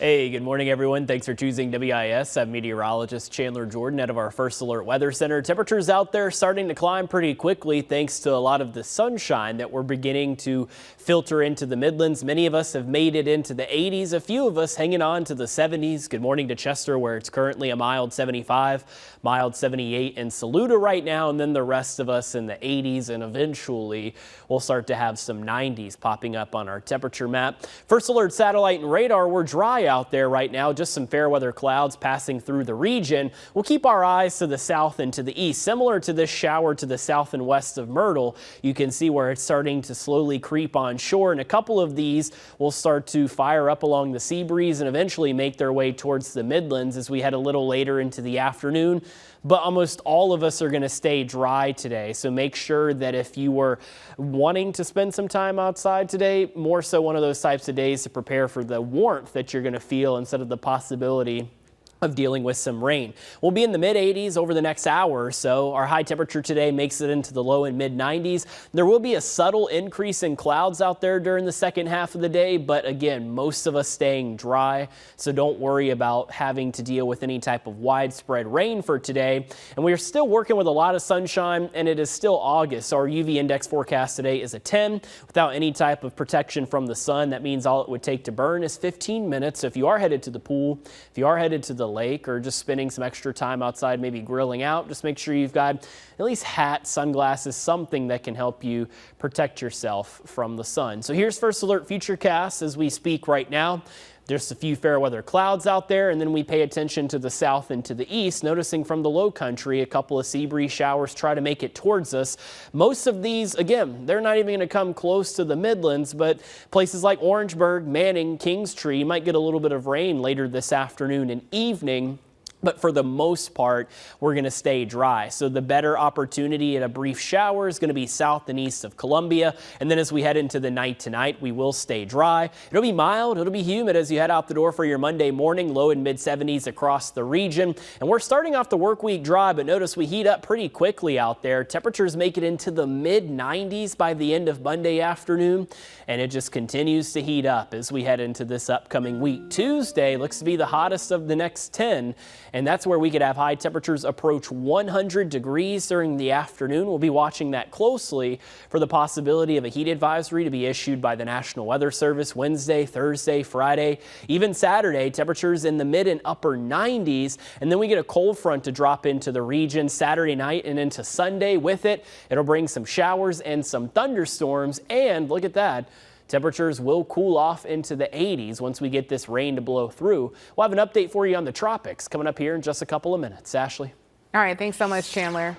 Hey, good morning, everyone. Thanks for choosing WIS. I'm meteorologist Chandler Jordan out of our First Alert Weather Center. Temperatures out there starting to climb pretty quickly thanks to a lot of the sunshine that we're beginning to filter into the Midlands. Many of us have made it into the 80s, a few of us hanging on to the 70s. Good morning to Chester, where it's currently a mild 75, mild 78 in Saluda right now, and then the rest of us in the 80s, and eventually we'll start to have some 90s popping up on our temperature map. First Alert satellite and radar, we're dry out there right now, just some fair weather clouds passing through the region. We'll keep our eyes to the south and to the east. Similar to this shower to the south and west of Myrtle, you can see where it's starting to slowly creep on shore, and a couple of these will start to fire up along the sea breeze and eventually make their way towards the Midlands as we head a little later into the afternoon. But almost all of us are going to stay dry today, so make sure that if you were wanting to spend some time outside today, more so one of those types of days to prepare for the warmth that you're going to feel instead of the possibility of dealing with some rain. We'll be in the mid 80s over the next hour or so. Our high temperature today makes it into the low and mid 90s. There will be a subtle increase in clouds out there during the second half of the day, but again, most of us staying dry, so don't worry about having to deal with any type of widespread rain for today. And we are still working with a lot of sunshine, and it is still August, so our UV index forecast today is a 10 without any type of protection from the sun. That means all it would take to burn is 15 minutes. So if you are headed to the pool, if you are headed to the lake, or just spending some extra time outside, maybe grilling out, just make sure you've got at least hat, sunglasses, something that can help you protect yourself from the sun. So here's First Alert Futurecast as we speak right now. There's a few fair weather clouds out there, and then we pay attention to the south and to the east, noticing from the low country a couple of sea breeze showers try to make it towards us. Most of these, again, they're not even going to come close to the Midlands, but places like Orangeburg, Manning, Kingstree, you might get a little bit of rain later this afternoon and evening. But for the most part, we're going to stay dry. So the better opportunity at a brief shower is going to be south and east of Columbia. And then as we head into the night tonight, we will stay dry. It'll be mild. It'll be humid as you head out the door for your Monday morning, low and mid 70s across the region. And we're starting off the work week dry, but notice we heat up pretty quickly out there. Temperatures make it into the mid 90s by the end of Monday afternoon. And it just continues to heat up as we head into this upcoming week. Tuesday looks to be the hottest of the next 10. And that's where we could have high temperatures approach 100 degrees during the afternoon. We'll be watching that closely for the possibility of a heat advisory to be issued by the National Weather Service Wednesday, Thursday, Friday, even Saturday. Temperatures in the mid and upper 90s. And then we get a cold front to drop into the region Saturday night and into Sunday. With it, it'll bring some showers and some thunderstorms. And look at that. Temperatures will cool off into the 80s once we get this rain to blow through. We'll have an update for you on the tropics coming up here in just a couple of minutes. Ashley. All right. Thanks so much, Chandler.